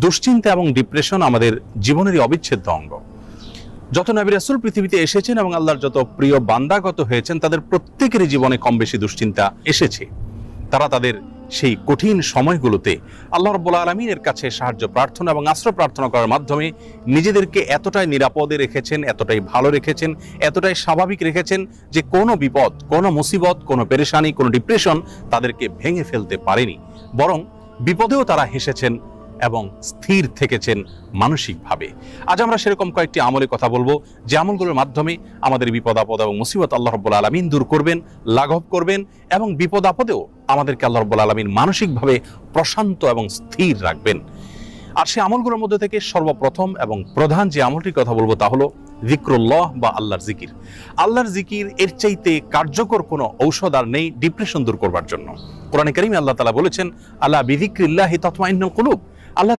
দুশ্চিন্তা এবং ডিপ্রেশন আমাদের জীবনেরই অবিচ্ছেদ্য অঙ্গ। যত নবী রাসূল পৃথিবীতে এসেছেন এবং আল্লাহর যত প্রিয় বান্দাগত হয়েছেন, তাদের প্রত্যেকেরই জীবনে কম বেশি দুশ্চিন্তা এসেছে। তারা তাদের সেই কঠিন সময়গুলোতে আল্লাহ রাব্বুল আলামিনের কাছে সাহায্য প্রার্থনা এবং আশ্রয় প্রার্থনা করার মাধ্যমে নিজেদেরকে এতটাই নিরাপদে রেখেছেন, এতটাই ভালো রেখেছেন, এতটাই স্বাভাবিক রেখেছেন যে কোনো বিপদ, কোনো মুসিবত, কোনো পেরেশানি, কোনো ডিপ্রেশন তাদেরকে ভেঙে ফেলতে পারেনি। বরং বিপদেও তারা হেসেছেন এবং স্থির থেকেছেন মানসিকভাবে। আজ আমরা সেরকম কয়েকটি আমলের কথা বলবো, যে আমলগুলোর মাধ্যমে আমাদের বিপদ আপদ এবং মুসিবত আল্লাহ রাব্বুল আলামিন দূর করবেন, লাঘব করবেন এবং বিপদ আপদেও আমাদেরকে আল্লাহ রাব্বুল আলামিন মানসিকভাবে প্রশান্ত এবং স্থির রাখবেন। আর সেই আমলগুলোর মধ্যে থেকে সর্বপ্রথম এবং প্রধান যে আমলটির কথা বলবো তা হলো যিকরুল্লাহ বা আল্লাহর জিকির। আল্লাহর জিকির এর চাইতে কার্যকর কোনো ঔষধ আর নেই ডিপ্রেশন দূর করবার জন্য। কোরআনে কারীমে আল্লাহ তাআলা বলেছেন, আলা বিযিকরিল্লাহি তাতমাইন্নুল কুলুব,